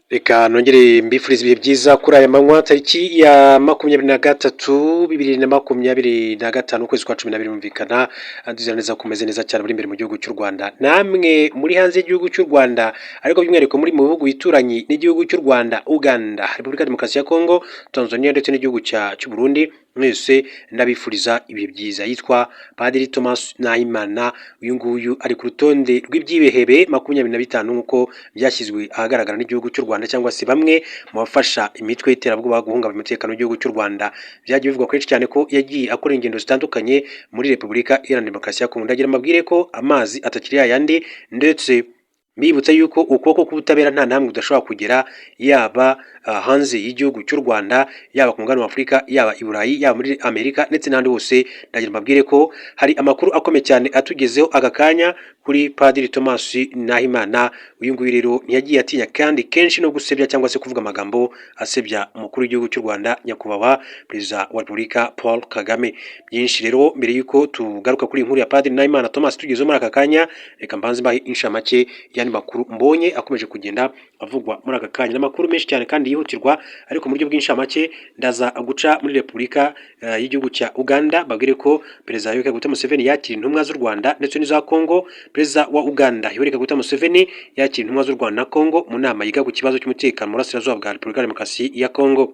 Reka nongere mbifuriza ibihe byiza kuri aya manywa tariki ya 23/2025 ukwezi kwa 12 bumvikana ndizera neza kumeze neza cyane buri imbere mu gihugu cy'u Rwanda namwe muri hanze y'igihugu cy'u Rwanda ariko by'umwihariko muri mu bihugu bituranye n'igihugu cy'u Rwanda, Uganda, Repubulika ya Demokarasi ya Kongo, Tanzania ndetse n'igihugu cy'u Burundi, mwese ndabifuriza ibihe byiza. Yitwa Padiri Thomas Nahimana, uyu nguyu ari ku rutonde rw'ibyibehebe 25 nk'uko byashyizwe ahagaragara n'igihugu cy'u Rwanda cyangwa se bamwe mu bafasha imitwe y'iterabwoba guhungabanya umutekano w'igihugu cy'u Rwanda. Byagiye bivugwa kenshi cyane ko yagiye akora ingendo zitandukanye muri Repubulika Iharanira Demokarasi ya Kongo. Ndagira amabwire ko amazi atakiri yayandi, ndetse mbibutsa yuko ukuboko k'ubutabera nta namwe udashobora kugera, yaba hanze y'igihugu cy'u Rwanda, yaba ku mugabane wa Afurika, yaba i Burayi, yaba muri Amerika ndetse n'ahandi hose. Ndagira mbabwire ko hari amakuru akomeye cyane atugezeho aka kanya kuri Padiri Thomas Nahimana. Uyu nguyu rero ntiyagiye atinya kandi kenshi no gusebya cyangwa se kuvuga amagambo asebya umukuru w'igihugu cy'u Rwanda, nyakubahwa Perezida wa Repubulika Paul Kagame. Byinshi rero mbere yuko tugaruka kuri inkuru ya Padiri Nahimana Thomas tugezeho muri aka kanya, reka mbanze mbahe inshamake y'andi makuru mbonye akomeje kugenda avugwa muri aka kanya. N'amakuru menshi cyane kandi yihutirwa, ariko mu buryo bw'inshamake ndaza guca muri Repubulika y'igihugu cya Uganda. Babwire ko Perezida Yoweri Kaguta Museveni yakira intumwa z'u Rwanda ndetse n'iza Kongo. Perezida wa Uganda Yoweri Kaguta Museveni yakira intumwa z'u Rwanda na Kongo mu nama yiga ku kibazo cy'umutekano mu burasirazuba bwa Repubulika ya Demokarasi ya Kongo.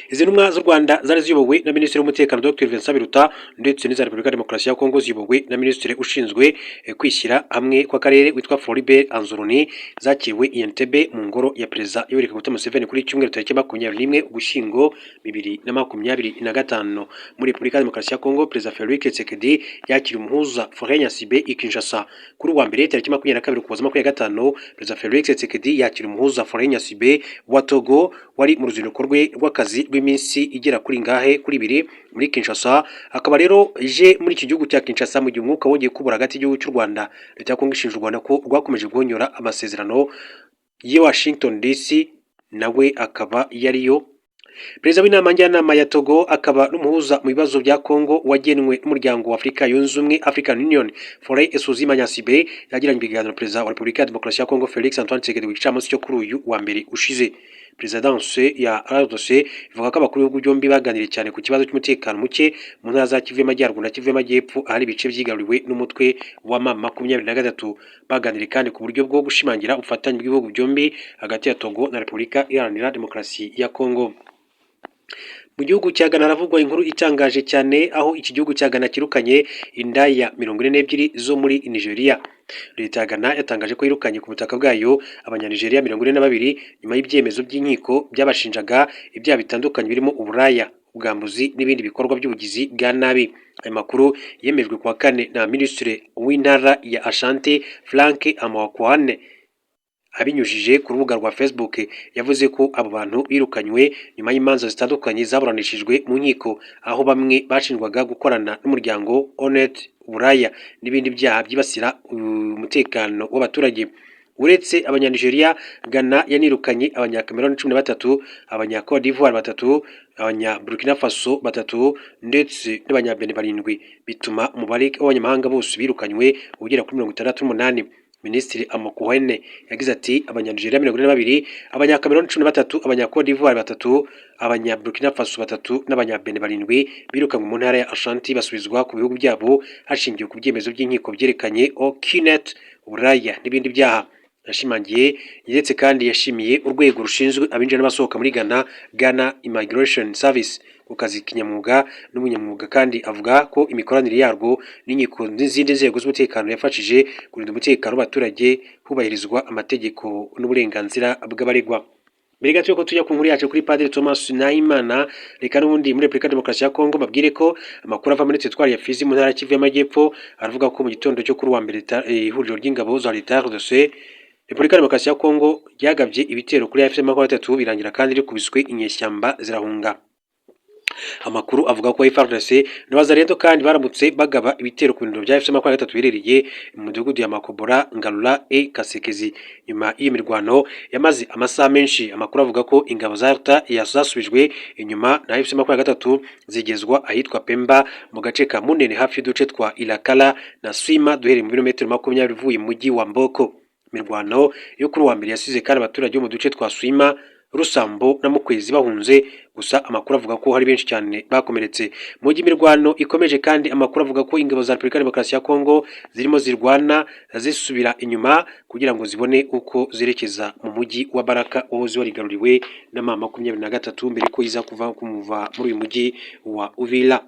Izi ntumwa z'u Rwanda zari ziyobowe na Minisitiri w'Umutekano Dr Vincent Biruta, ndetse n'iza Repubulika ya Demokarasi ya Kongo ziyobowe na Minisitiri ushinzwe kwishyira hamwe kw'akarere witwa Floribert Anzuruni. Zakiriwe i Entebbe mu ngoro ya Perezida Yoweri Kaguta Museveni kuri cyumweru tariki 21 Ugushyingo 2025. Muri Repubulika ya Demokarasi ya Kongo, Perezida Félix Tshisekedi yakiriye umuhuza Faure Gnassingbé i Kinshasa. Kuri uwa mbere tariki 22 Ukuboza 2025, Perezida Félix Tshisekedi yakiriye umuhuza Faure Gnassingbé wa Togo wari mu ruzinduko rwe rw'akazi rw'iminsi igera kuri ibiri muri Kinshasa. Akaba rero je muri iki gihugu cya Kinshasa mu gihe umwuka wongeye kubura hagati y'igihugu cy'u Rwanda. Leta ya Kongo ishinja u Rwanda ko rwakomeje guhonyora amasezerano ya Washington DC, nawe akaba yariyo Perezida w'inama njyanama ya Togo akaba n'umuhuza mu bibazo bya Kongo wagenwe n'umuryango wa Afurika yunze ubumwe, African Union. Faure Gnassingbé yagiranye ibiganiro Perezida wa Repubulika ya Demokarasi ya Kongo Félix Antoine Tshisekedi w'icamunsi cyo kuri uyu wa mbere ushize. Presidence ya RDC ivuga ko abakuru b'ibihugu byombi baganiriye cyane ku kibazo cy'umutekano muke mu ntara za Kivu y'Amajyaruguru na Kivu y'Amajyepfo, ahari ibice byigaruriwe n'umutwe wa M23. Baganiriye kandi ku buryo bwo gushimangira ubufatanye bw'ibihugu byombi hagati ya Togo na Repubulika Iharanira Demokarasi ya Kongo. Mu gihugu cya Ghana haravugwa inkuru itangaje cyane, aho iki gihugu cya Ghana kirukanye indaya 42 zo muri Nigeria. Leta ya Ghana yatangaje ko yirukanye ku butaka bwayo abanyanigeria 42 nyuma y'ibyemezo by'inkiko byabashinjaga ibyaha bitandukanye birimo uburaya, ubwambuzi n'ibindi bikorwa by'ubugizi bwa nabi. Aya makuru yemejwe kuwa kane na Minisitiri w'Intara ya Ashanti Frank Amakwane abinyujije ku rubuga rwa Facebook. Yavuze ko abo bantu birukanywe nyuma y'imanza zitandukanye zaburanishijwe mu nkiko, aho bamwe bashinjwaga gukorana n'umuryango Onet, uburaya n'ibindi byaha byibasira umutekano w'abaturage. Uretse abanyanigeria, Ghana yanirukanye abanyakameruni 13, abanyacote d'Ivoire 3, abanyaburkina Faso 3 ndetse n'abanyabene 7, bituma umubare w'abanyamahanga bose birukanywe ugera kuri 68. Minisitiri Amakwane yagize ati abanyanigeria 42, abanyakameruni 13, abanyacote d'Ivoire 3, abanyaburkina Faso 3 n'abanyabene 7 birukanywe mu ntara ya Ashanti basubizwa ku bihugu byabo hashingiwe ku byemezo by'inkiko byerekanye Okinet, uburaya n'ibindi byaha. Yashimangiye ndetse kandi yashimiye urwego rushinzwe abinjira n'abasohoka muri Ghana Immigration Service ku kazi kinyamwuga n'umunyamwuga, kandi avuga ko imikoranire yarwo n'inkiko n'izindi nzego z'umutekano yafashije kurinda umutekano w'abaturage, hubahirizwa amategeko n'uburenganzira bw'abaregwa. Mbere gato yuko tujya ku nkuru yacu kuri Padiri Thomas Nahimana, reka n'ubundi muri Repubulika ya Demokarasi ya Kongo babwire ko amakuru ava muri teritwari ya Fizi mu ntara ya Kivu y'Amajyepfo aravuga ko mu gitondo cyo kuri wa mbere ihuriro ry'ingabo za leta RDC Repubulika ya Demokarasi ya Kongo ryagabye ibitero kuri AFC-M23 birangira kandi rikubiswe inyeshyamba zirahunga. Amakuru avuga ko FARDC n'abazarendo kandi baramutse bagaba ibitero ku biro bya AFC-M23 birereye mu mudugudu ya Makobora, Ngalula Kasekezi. Nyuma y'imirwano yamaze amasaha menshi, amakuru avuga ko ingabo za RTA yazasubijwe inyuma na AFC-M23 zigezwa ahitwa Pemba mu gace ka Munene hafi y'uduce twa Ilakala na Swima duhereye mu birometero 20 bivuye mu mujyi wa Mboko. Imirwano yo kuri wa mbere yasize kandi abaturage bo mu duce twa Swima, Rusambo na Mukwezi bahunze, gusa amakuru avuga ko hari benshi cyane bakomeretse. Mu gihe imirwano ikomeje kandi amakuru avuga ko ingabo za Repubulika ya Demokarasi ya Kongo zirimo zirwana zisubira inyuma kugira ngo zibone uko zerekeza mu mujyi wa Baraka wahoze warigaruriwe na M23 mbere ko iza kumuva muri uyu mujyi wa Uvira.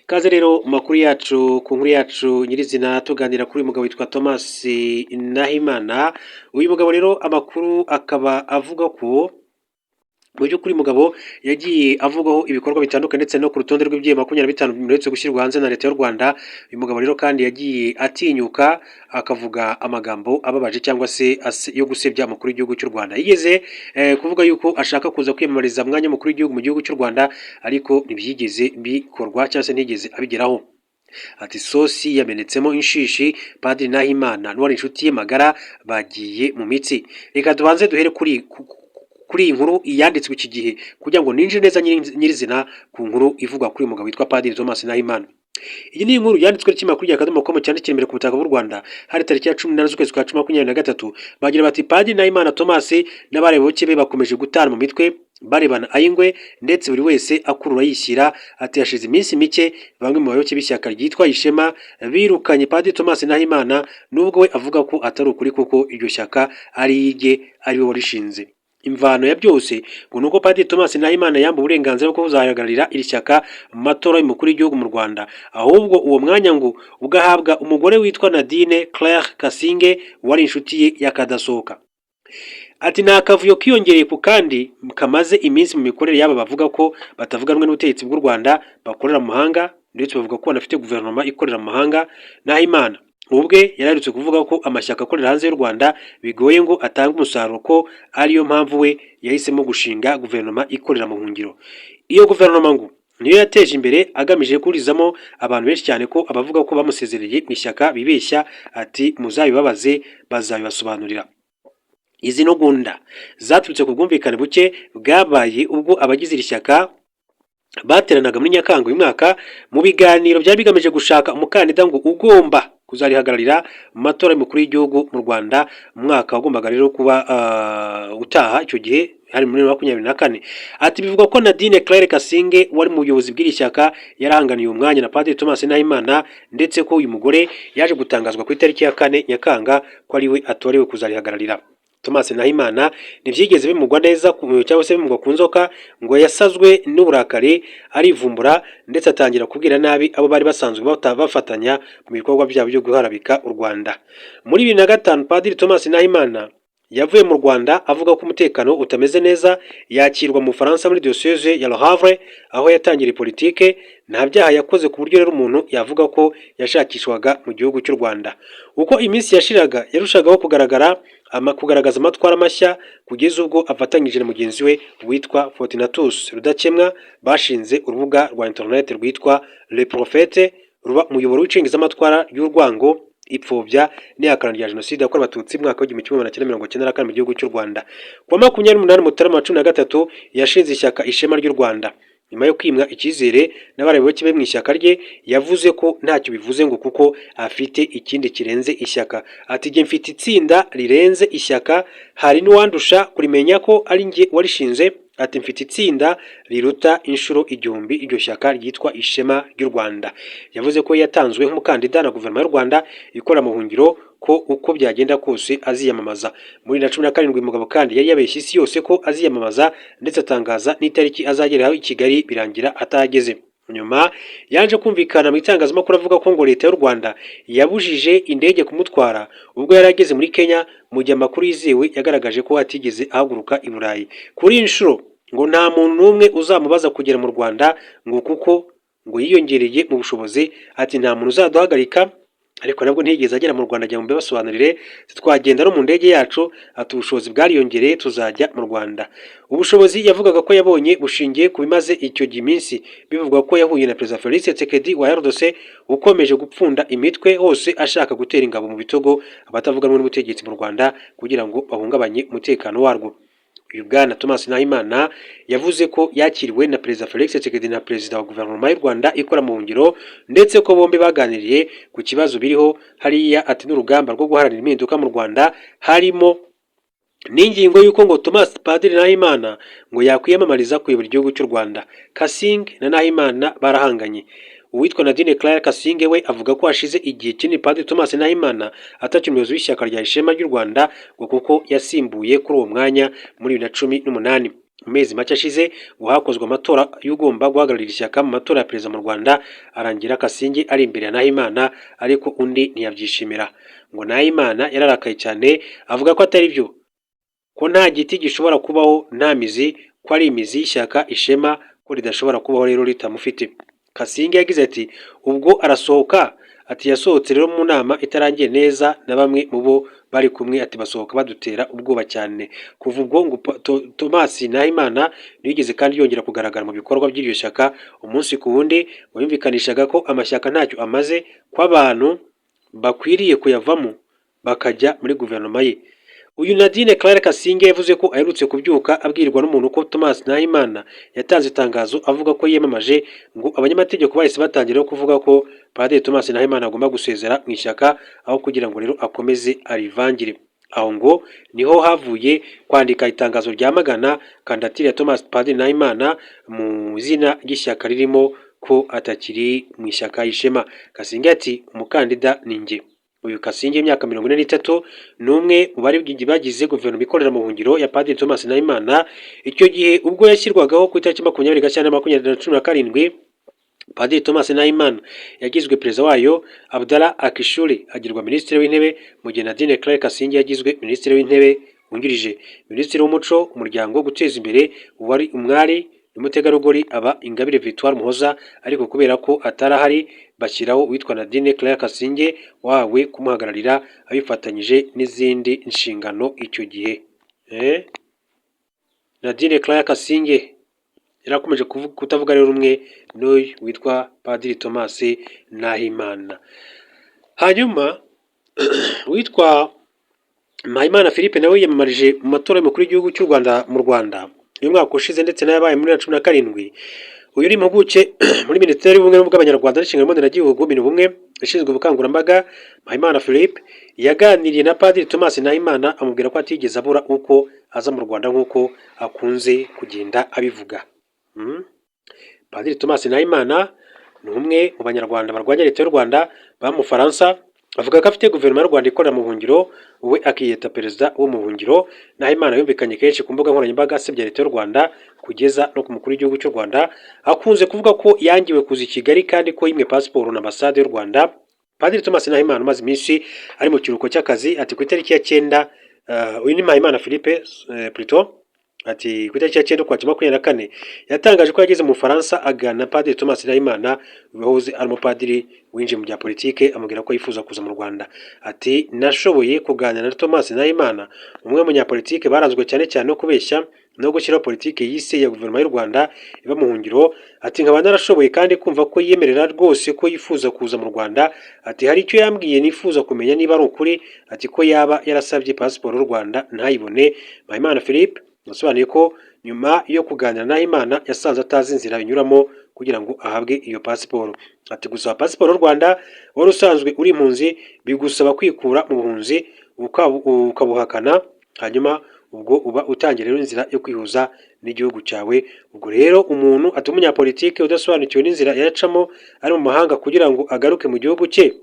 Kaze rero makuru yacu ku nkuru yacu nyirizina tuganira kuri uyu mugabo witwa Thomas Nahimana. Uyu mugabo rero amakuru akaba avuga ko mu by'ukuri mugabo yagiye avugaho ibikorwa bitandukanye ndetse no ku rutonde rw'ibyiye 25 uretse gushyirwa hanze na leta y'u Rwanda. Uyu mugabo rero kandi yagiye atinyuka akavuga amagambo ababaje cyangwa se yo gusebya umukuru w'igihugu cy'u Rwanda. Yigeze kuvuga yuko ashaka kuza kwiyamamariza mwanya mukuru w'igihugu mu gihugu cy'u Rwanda, ariko ntibyigeze bikorwa cyangwa se ntigeze abigeraho. Ati sosi yamenetsemo inshishi, Padiri Nahimana n'uwari inshuti ye magara bagiye mu mitsi. Reka tubanze duhere kuri iyi nkuru yanditswe iki gihe kugira ngo ninjire neza nyirizina ku nkuru ivuga kuri uyu mugabo witwa Padiri Thomas Nahimana. Iyi ni inkuru yanditswe n'ikinyamakuru Akadomo.com cyandikira imbere ku butaka bw'u Rwanda hari tariki ya 18 z'ukwezi kwa 2023. Bagira bati Padiri Nahimana Thomas n'abarebebuke be bakomeje gutana mu mitwe barebana ayingwe ndetse buri wese akurura yishyira. Ati yashize iminsi mike bamwe mu bayoboke b'ishyaka ryitwa Ishema birukanye Padiri Thomas Nahimana, nubwo we avuga ko atari ukuri kuko iryo shyaka ari yige ari we warishinze. Imvano ya byose ngo nuko Padiri Thomas Nahimana yamba uburenganzira bwo kuzahagararira iri shyaka mu matora y'umukuru w'igihugu mu Rwanda, ahubwo uwo mwanya ngo ugahabwa umugore witwa Nadine Claire Kasinge wari inshuti ye yakadasohoka. Ati nta kavuyo kiyongereye ku kandi kamaze iminsi mu mikorere yaba bavuga ko batavuga rumwe n'ubutegetsi bw'u Rwanda bakorera mu mahanga ndetse bavuga ko banafite guverinoma ikorera mu mahanga. Nahimana ubwe yararutse kuvuga ko amashyaka akorera hanze y'u Rwanda bigoye ngo atange umusaruro, ko ariyo mpamvu we yahisemo gushinga guverinoma ikorera mu buhungiro. Iyo guverinoma ngo niyo yateje imbere agamije kurizamo abantu benshi cyane ko abavuga ko bamusezereye mu ishyaka bibeshya. Ati muzabibabaze bazabibasobanurira. Izi ntugunda zaturutse ku bwumvikane buke bwabaye ubwo abagize iri shyaka bateranaga muri Nyakanga uyu mwaka mu biganiro byari bigamije gushaka umukandida ngo ugomba kuzarihagararira mu matora y'umukuru w'igihugu mu Rwanda mu mwaka wagombaga rero kuba utaha, icyo gihe hari muri 2024. Ati bivugwa ko Nadine Claire Kasinge wari mu buyobozi bw'iri shyaka yarahanganiye umwanya na Padiri Thomas Nahimana, ndetse ko uyu mugore yaje gutangazwa ku itariki ya 4 Nyakanga ko ari we atorewe kuzarihagararira. Thomas Nahimana ntibyigeze bimugwa neza cyangwa se bimugwa ku nzoka, ngo yasazwe n'uburakari arivumbura ndetse atangira kubwira nabi abo bari basanzwe bafatanya mu bikorwa byabo byo guharabika u Rwanda. Muri 2005 Padiri Thomas Nahimana yavuye mu Rwanda avuga ko umutekano utameze neza, yakirwa mu Faransa muri diocese ya Le Havre aho yatangiriye politike. Nta byaha yakoze ku buryo rero umuntu yavuga ko yashakishwaga mu gihugu cy'u Rwanda. Uko iminsi yashiraga yarushagaho kugaragaza amatwara mashya kugeza ubwo afatanyije na mugenzi we witwa Fortunatus Rudakemwa bashinze urubuga rwa internet rwitwa Le Prophète, ruba umuyoboro w'icengezamatwara y'urwango, ipfobya n'ihakana rya jenoside yakorewe abatutsi mwaka wa 1994 mu gihugu cy'u Rwanda. Ku 28 Mutarama 2013 yashinze ishyaka Ishema ry'u Rwanda. Nyuma yo kwimwa icyizere n'abarebebuke be mu ishyaka rye yavuze ko ntacyo bivuze ngo kuko afite ikindi kirenze ishyaka. Ati jye mfite itsinda rirenze ishyaka, hari n'uwandusha kurimenya ko ari njye warishinze. Ati mfite itsinda riruta inshuro igihumbi iryo shyaka ryitwa Ishema ry'u Rwanda. Yavuze ko yatanzwe nk'umukandida na guverinoma y'u Rwanda ikora mu buhungiro, ko uko byagenda kose aziyamamaza. Muri 2017 umugabo kandi yari yabeshye isi yose ko aziyamamaza ndetse atangaza n'itariki azageraho i Kigali birangira atageze. Nyuma yaje kumvikana mu itangazamakuru avuga ko ngo leta y'u Rwanda yabujije indege kumutwara ubwo yari ageze muri Kenya, mu gihe amakuru yizewe yagaragaje ko atigeze ahaguruka i Burayi. Kuri inshuro ngo nta muntu n'umwe uzamubaza kugera mu Rwanda ngo kuko ngo yiyongereye mu bushobozi. Ati nta muntu uzaduhagarika, ariko nabwo ntigeze agera mu Rwanda ajya mu basobanurire twagenda no mu ndege yacu. Ati ubushobozi bwariyongereye tuzajya mu Rwanda. Ubushobozi yavugaga ko yabonye bushingiye ku bimaze icyo giminsi bivugwa ko yahuye na Perezida Felix Tshisekedi wa RDC ukomeje gupfunda imitwe hose ashaka gutera ingabo mu bitogo abatavuga rumwe n'ubutegetsi mu Rwanda kugira ngo bahungabanye umutekano warwo. uyu bwana Thomas Nahimana yavuze ko yakiriwe na Perezida Felix Tshisekedi na Perezida wa Guverinoma y'u Rwanda ikora mu ngiro, ndetse ko bombi baganiriye ku kibazo biriho hariya, ati n'urugamba rwo guharanira impinduka mu Rwanda, harimo n'ingingo y'uko ngo Thomas Padiri Nahimana ngo yakwiyamamariza kuyobora igihugu cy'u Rwanda. Kasinge na Nahimana barahanganye. Uwitwa Nadine Claire Kasinge we avuga ko hashize igihe kinini Padiri Thomas Nahimana atakiri umuyobozi w'ishyaka rya Ishema ry'u Rwanda, ngo kuko yasimbuye kuri uwo mwanya muri 2018. Mu mezi make ashize ngo hakozwe amatora y'ugomba guhagararira ishyaka mu matora ya perezida mu Rwanda, arangira Kasinge ari imbere ya Nahimana, ariko undi ntiyabyishimira. Ngo Nahimana yararakaye cyane, avuga ko atari byo, ko nta giti gishobora kubaho nta mizi, ko ari imizi y'ishyaka Ishema, ko ridashobora kubaho rero ritamufite. Kasinge yagize ati ubwo arasohoka, ati yasohotse rero mu nama itarangiye neza na bamwe mu bo bari kumwe, ati basohoka badutera ubwoba cyane. Kuva ubwo ngo Thomas Nahimana ntiyigeze kandi yongera kugaragara mu bikorwa by'iryo shyaka. Umunsi ku wundi wumvikanishaga ko amashyaka ntacyo amaze, ko abantu bakwiriye kuyavamo bakajya muri guverinoma ye. Uyu Nadine Claire Kasinge yavuze ko aherutse kubyuka abwirwa n'umuntu ko Thomas Nahimana yatanze itangazo avuga ko yiyamamaje, ngo abanyamategeko bahise batangira kuvuga ko Padiri Thomas Nahimana agomba gusezera mu ishyaka, aho kugira ngo rero akomeze arivangire. Aho ngo niho havuye kwandika itangazo ryamagana kandidatire ya Thomas Padiri Nahimana mu izina ry'ishyaka ririmo ko atakiri mu ishyaka Ishema. Kasinge ati umukandida ni njye. Uyu Kasinge imyaka 43 n'umwe mu bari bagize guverinoma ikorera mu buhungiro ya Padiri Thomas Nahimana. Icyo gihe ubwo yashyirwagaho ku itariki 20 Gashyantare 2017, Padiri Thomas Nahimana yagizwe perezida wayo, Abdallah Akishuri agirwa minisitiri w'intebe, mu gihe Nadine Claire Kasinge yagizwe minisitiri w'intebe wungirije. Minisitiri w'umuco, umuryango, guteza imbere uwari umwari n'umutegarugori aba Ingabire Victoire Muhoza, ariko kubera ko atarahari bashyiraho witwa Nadine Claire Kasinge wawe kumuhagararira abifatanyije n'izindi nshingano icyo gihe. Nadine Claire Kasinge yarakomeje kutavuga rero rumwe n'uyu witwa Padiri Thomas Nahimana. Hanyuma witwa Mpayimana Philippe nawe yiyamamarije mu matora y'umukuru w'igihugu cy'u Rwanda mu Rwanda uyu mwaka ushize, ndetse n'ayabaye muri 2017. Uyu ni impuguke muri Minisiteri y'Ubumwe bw'Abanyarwanda n'Inshingano Mboneragihugu Minubumwe ishinzwe ubukangurambaga. Mpayimana Philippe yaganiriye na Padiri Thomas Nahimana amubwira ko atigeze abura uko aza mu Rwanda nk'uko akunze kugenda abivuga. Padiri Thomas Nahimana ni umwe mu Banyarwanda barwanya leta y'u Rwanda ba mu Faransa, avuga ko afite guverinoma y'u Rwanda ikorera mu buhungiro, we akiyita perezida wo mu buhungiro. Nahimana yumvikanye kenshi ku mbuga nkoranyambaga asebya leta y'u Rwanda kugeza no ku mukuru w'igihugu cy'u Rwanda. Akunze kuvuga ko yangiwe kuza i Kigali kandi ko yimwe pasiporo na ambasade y'u Rwanda. Padiri Thomas Nahimana umaze iminsi ari mu kiruhuko cy'akazi, ati ku itariki ya 9 uyu ni Mpayimana Philippe ati ku itariki ya 9 kwa 24 yatangaje ko yageze mu Faransa agana Padiri Thomas Nahimana wahoze ari umupadiri winjiye mu bya politike, amubwira ko yifuza kuza mu Rwanda. Ati nashoboye kuganira na Thomas Nahimana, umwe mu banyapolitike barazwe cyane cyane no kubeshya no gushyiraho politike yise ya guverinoma y'u Rwanda iba mu buhungiro. Ati nkaba narashoboye kandi kumva ko yemerera rwose ko yifuza kuza mu Rwanda. Ati hari icyo yambwiye nifuza kumenya niba ari ukuri, ati ko yaba yarasabye pasiporo y'u Rwanda ntayibone. Mpayimana Philippe yasobanuye ko nyuma yo kuganira na Nahimana yasanze atazi inzira binyuramo kugira ngo ahabwe iyo pasiporo. Ati gusaba pasiporo y'u Rwanda wari usanzwe uri impunzi bigusaba kwikura mu buhunzi ukabuhakana, hanyuma ubwo uba utangira rero inzira yo kwihuza n'igihugu cyawe. Ubwo rero umuntu ati umunyapolitike udasobanukiwe n'inzira yacamo ari mu mahanga kugira ngo agaruke mu gihugu cye,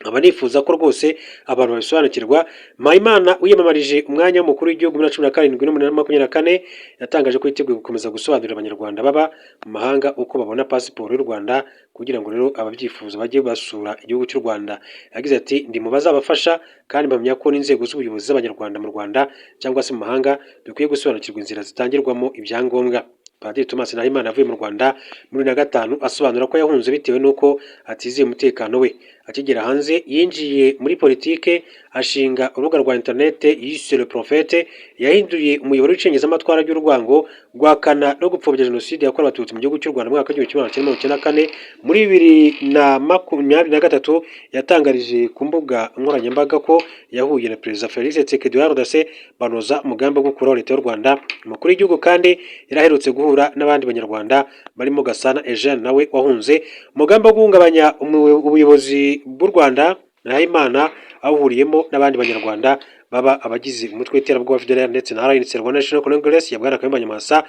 aba nifuza ko rwose abantu babisobanukirwa. Mpayimana wiyamamarije umwanya w'umukuru w'igihugu muri 2017 no 2024 yatangaje ko yiteguye gukomeza gusobanurira Abanyarwanda baba mu mahanga uko babona pasiporo y'u Rwanda kugira ngo rero ababyifuza bajye basura igihugu cy'u Rwanda. Yagize ati ndi mu bazabafasha kandi mpamya ko n'inzego z'ubuyobozi z'Abanyarwanda mu Rwanda cyangwa se mu mahanga bikwiye gusobanukirwa inzira zitangirwamo ibyangombwa. Padiri Thomas Nahimana avuye mu Rwanda muri 2005 asobanura ko yahunze bitewe n'uko atizeye umutekano we. akigera hanze yinjiye muri politike ashinga urubuga rwa interinete yise Le Prophète, yahinduye umuyoboro w'icengezamatwara ry'urwango rwakana no gupfobya jenoside yakorewe abatutsi mu gihugu cy'u Rwanda mu mwaka w'1994. Muri 2023 yatangarije ku mbuga nkoranyambaga ko yahuye na Perezida Felix Tshisekedi RDC banoza umugambi wo gukuraho leta y'u Rwanda. Umukuru w'igihugu kandi yaraherutse guhura n'abandi banyarwanda barimo Gasana Eugene nawe wahunze umugambi wo guhungabanya ubuyobozi bw'u Rwanda. Nahimana awuhuriyemo n'abandi banyarwanda baba abagize umutwe w'iterabwoba FDLR ndetse na RNC Rwanda National Congress ya Bwana Kayumba Nyamwasa.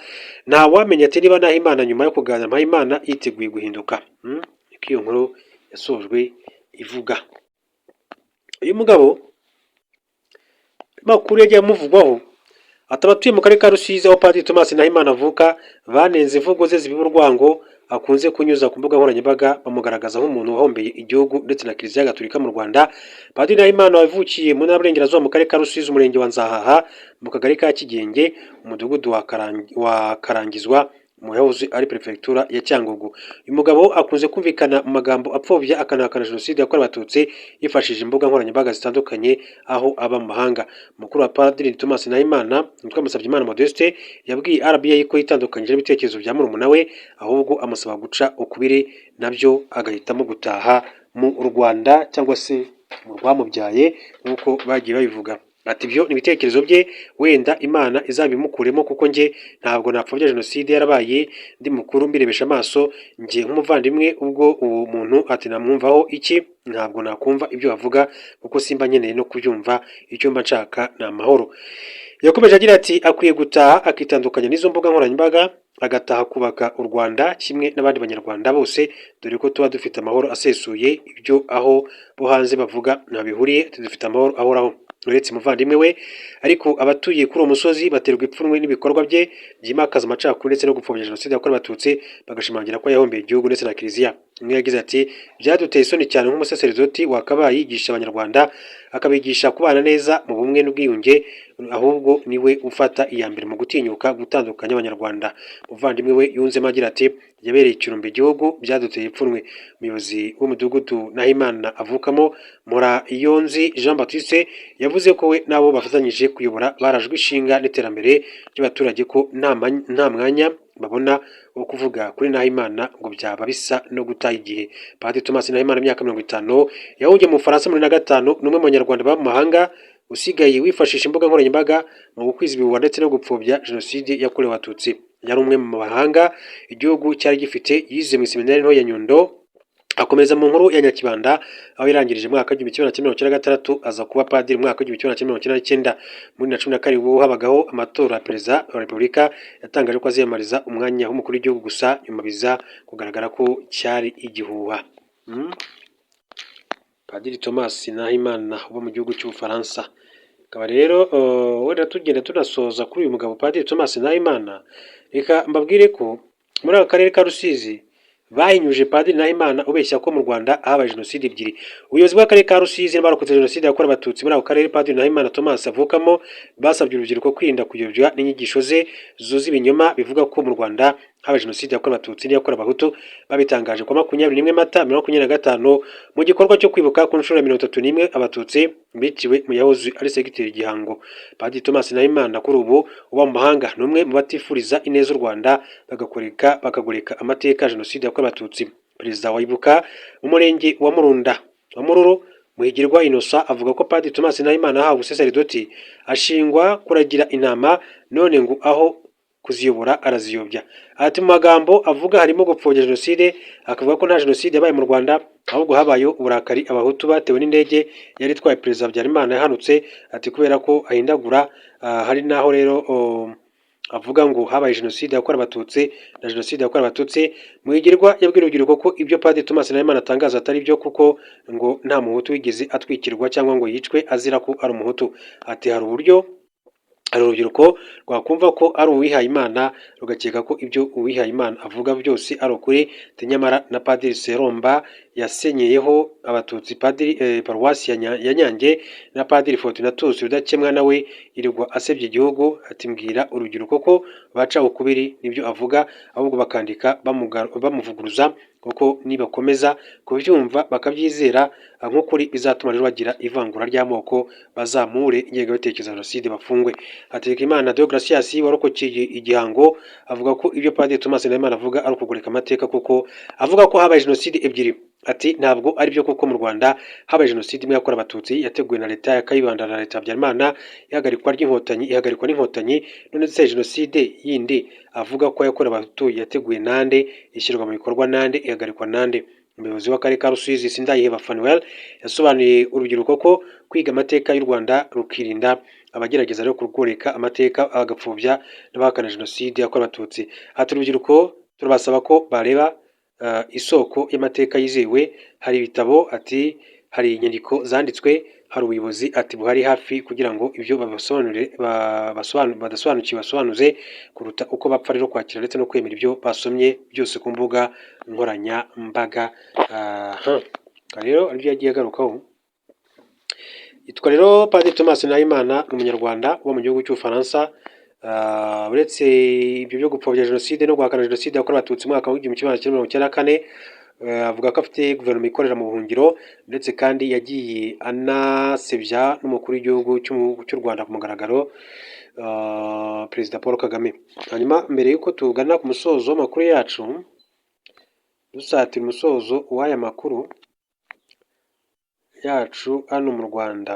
Nta wamenya ati niba Nahimana nyuma yo kuganira Nahimana yiteguye guhinduka. Niko iyo nkuru yasojwe ivuga. Uyu mugabo makuru yagiye amuvugwaho atabatuye mu karere ka Rusizi aho Padiri Thomas Nahimana avuka banenze imvugo ze zibiba urwango akunze kunyuza ku mbuga nkoranyambaga bamugaragaza nk'umuntu wahombeye igihugu ndetse na Kiliziya Gatolika mu Rwanda. Padiri Nahimana wavukiye mu ntara y'Uburengerazuba mu karere ka Rusizi, umurenge wa Nzahaha, mu kagari ka Kigenge, umudugudu wa Karangizwa, mu yahoze ari perefegitura ya Cyangugu. Uyu mugabo akunze kumvikana mu magambo apfobya akanahakana jenoside yakorewe abatutsi yifashishije imbuga nkoranyambaga zitandukanye aho aba mu mahanga. Mukuru wa Padiri Thomas Nahimana witwa Musabyimana Modeste yabwiye RBA ko yitandukanyije n'ibitekerezo bya murumuna we, ahubwo amusaba guca ukubiri nabyo agahitamo gutaha mu Rwanda cyangwa se mu rwamubyaye nk'uko bagiye babivuga. Ati ibyo n'ibitekerezo bye, wenda Imana izabimukuremo kuko njye ntabwo napfobya jenoside yarabaye ndi mukuru mbirebesha amaso njye nk'umuvandimwe. Ubwo uwo muntu ati namwumvaho iki? Ntabwo nakumva ibyo avuga kuko simba nkeneye no kubyumva, icyo mba nshaka ni amahoro. Yakomeje agira ati akwiye gutaha akitandukanya n'izo mbuga nkoranyambaga agataha kubaka u Rwanda kimwe n'abandi banyarwanda bose, dore ko tuba dufite amahoro asesuye. Ibyo aho bo hanze bavuga ntabihuriye, dufite amahoro ahoraho uretse umuvandimwe we. Ariko abatuye kuri uwo musozi baterwa ipfunwe n'ibikorwa bye byimakaza amacakubiri ndetse no gupfobya jenoside yakorewe abatutsi, bagashimangira ko yahombeye igihugu ndetse na Kiliziya. Umwe yagize ati byaduteye isoni cyane nk'umusaseridoti wakabaye yigisha abanyarwanda akabigisha kubana neza mu bumwe n'ubwiyunge, ahubwo niwe ufata iya mbere mu gutinyuka gutandukanya abanyarwanda. Umuvandimwe we yunzemo agira ati yabereye ikirumbi igihugu, byaduteye ipfunwe. Umuyobozi w'umudugudu Nahimana avukamo Murayonzi Jean Baptiste yavuze ko we nabo bafatanyije kuyobora barajwe ishinga n'iterambere ry'abaturage, ko nta mwanya babona wo kuvuga kuri Nahimana ngo byaba bisa no guta igihe. Padiri Thomas Nahimana imyaka 50 yahungiye mu Faransa muri 2005, n'umwe mu banyarwanda baba mu mahanga usigaye wifashisha imbuga nkoranyambaga mu gukwiza ibihuha ndetse no gupfobya jenoside yakorewe abatutsi. Yari umwe mu mahanga igihugu cyari gifite, yize mu seminari nto ya Nyundo, akomeza mu nkuru ya Nyakibanda aho yarangirije mwaka w'1996 aza kuba padiri mwaka w'1999. Muri 2012 ubwo habagaho amatora ya perezida wa Repubulika yatangaje ko aziyamariza umwanya w'umukuru w'igihugu, gusa nyuma biza kugaragara ko cyari igihuha. Padiri Thomas Nahimana uba mu gihugu cy'Ubufaransa. Akaba rero wenda tugenda tunasoza kuri uyu mugabo Padiri Thomas Nahimana, reka mbabwire ko muri aka karere ka Rusizi bahinyuje Padiri Nahimana ubeshya ko mu Rwanda habaye jenoside ebyiri. Ubuyobozi bw'akarere ka Rusizi n'abarokotse jenoside yakorewe abatutsi muri ako karere Padiri Nahimana Thomas avukamo basabye urubyiruko kwirinda kuyobywa n'inyigisho ze zuzuye ibinyoma bivuga ko mu Rwanda habaye jenoside yakorewe abatutsi n'iyakorewe abahutu. Babitangaje kwa 21 Mata 2025 mu gikorwa cyo kwibuka ku nshuro ya 31 abatutsi biciwe mu yahoze ari segiteri Gihango. Padiri Thomas Nahimana kuri ubu uba mu mahanga n'umwe mu batifuriza ineza u Rwanda bakagoreka amateka jenoside yakorewe abatutsi. Perezida wa Ibuka mu murenge wa Mururu Muhigirwa Innocent avuga ko Padiri Thomas Nahimana ahawe ubusaseridoti ashingwa kuragira intama, none ngo aho kuziyobora araziyobya. Ati mu magambo avuga harimo gupfobya jenoside, akavuga ko nta jenoside yabaye mu Rwanda ahubwo habaye uburakari abahutu batewe n'indege yari itwaye Perezida Habyarimana yahanutse. Ati kubera ko ahindagura hari naho rero avuga ngo habaye jenoside yakorewe abatutsi na jenoside yakorewe abatutsi. Muhigirwa yabwira urubyiruko ko ibyo Padiri Thomas Nahimana atangaza atari byo, kuko ngo nta muhutu wigeze atwikirwa cyangwa ngo yicwe azira ko ari umuhutu. Ati hari urubyiruko rwakumva ko ari uwihaye Imana rugakeka ko ibyo uwihaye Imana avuga byose ari ukuri. Nyamara na Padiri Seromba yasenyeyeho abatutsi padiri paruwasi ya Nyange na padiri Fortunatus Rudakemwa nawe irirwa asebye igihugu, ati mbwira urubyiruko ko baca ukubiri nibyo avuga, ahubwo bakandika bamuvuguruza kuko nibakomeza kubyumva bakabyizera nk'ukuri bizatuma rero bagira ivangura ry'amoko, bazamure ingengabitekerezo ya jenoside bafungwe. Hategekimana Deogratias warokokeye igihango avuga ko ibyo padiri Thomas Nahimana avuga ari ukugoreka amateka, kuko avuga ko habaye jenoside ebyiri. Ati ntabwo ari byo kuko mu Rwanda habaye jenoside imwe yakorewe abatutsi yateguwe na leta ya Kayibanda na leta ya Habyarimana, ihagarikwa n'inkotanyi, none se jenoside yindi avuga ko yakorewe abatutsi yateguwe nande, ishyirwa mu bikorwa nande, ihagarikwa nande? Umuyobozi w'akarere ka Rusizi Sindayiheba Fanuel yasobanuriye urubyiruko ko kwiga amateka y'u Rwanda rukirinda abagerageza rero kurworeka amateka agapfobya n'abahakana jenoside yakorewe abatutsi. Ati urubyiruko turabasaba ko bareba isoko y'amateka yizewe, hari ibitabo, ati hari inyandiko zanditswe, hari ubuyobozi ati buhari hafi kugira ngo ibyo badasobanukiwe basobanuze, kuruta uko bapfa rero kwakira ndetse no kwemera ibyo basomye byose ku mbuga nkoranyambaga. Rero aribyo yagiye agarukaho. Yitwa rero Padiri Thomas Nahimana, ni umunyarwanda wo mu gihugu cy'Ubufaransa. Uretse ibyo byo gupfobya jenoside no guhakana jenoside yakorewe abatutsi mu mwaka w'1994, avuga ko afite guverinoma ikorera mu buhungiro, ndetse kandi yagiye anasebya n'umukuru w'igihugu cy'u Rwanda ku mugaragaro, Perezida Paul Kagame. Hanyuma mbere y'uko tugana ku musozo w'amakuru yacu, dusatira umusozo w'aya makuru yacu hano mu Rwanda,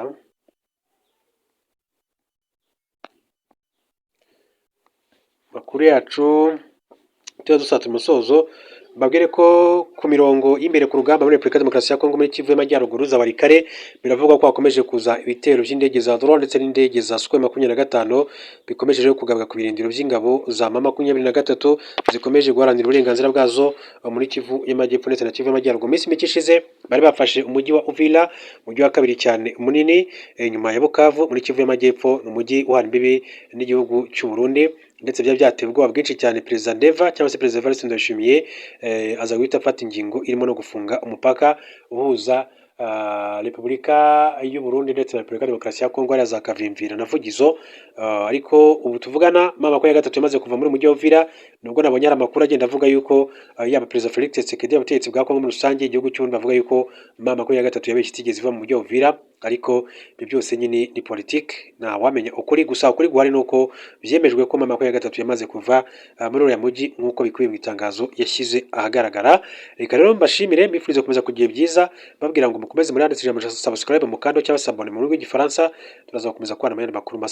makuru yacu tuba dusatira umusozo, mbabwire ko ku mirongo y'imbere ku rugamba muri Repubulika ya Demokarasi ya Kongo muri Kivu y'Amajyaruguru za Walikale, biravugwa ko hakomeje kuza ibitero by'indege za drone ndetse n'indege za Sukhoi 25 bikomeje rero kugabwa ku birindiro by'ingabo za M23 zikomeje guharanira uburenganzira bwazo muri Kivu y'Amajyepfo ndetse na Kivu y'Amajyaruguru. Iminsi mike ishize bari bafashe umujyi wa Uvira, umujyi wa kabiri cyane munini nyuma ya Bukavu muri Kivu y'Amajyepfo, umujyi uhana imbibi n'igihugu cy'u Burundi, ndetse byaba byateye ubwoba bwinshi cyane. Perezida Ndeva cyangwa se Perezida Evariste Ndayishimiye aza guhita afata ingingo irimo no gufunga umupaka uhuza Repubulika y'u Burundi ndetse na Repubulika ya Demokarasi ya Kongo, ariya za Kavimvira na Vugizo. Ariko ubu tuvugana M23 yamaze kuva muri mujyi wa Uvira, nubwo nabonye hari amakuru agenda avuga yuko yaba Perezida Felix Tshisekedi y'abategetsi bwa Kongo muri rusange, igihugu cy'ubundi bavuga yuko M23 yabeshye itigeze iva mu mujyi wa Uvira, ariko ibyo byose nyine ni politiki, nta wamenya ukuri. Gusa ukuri guhari nuko byemejwe ko M23 yamaze kuva muri uriya mujyi nk'uko bikubiye mu itangazo yashyize ahagaragara. Reka rero mbashimire, mbifurize gukomeza kugira byiza, babwira ngo mukomeze muri handitse ijambo subscribe mu kando cyangwa se abone mu rurimi rw'Igifaransa, turaza gukomeza kubana mu yandi makuru masa.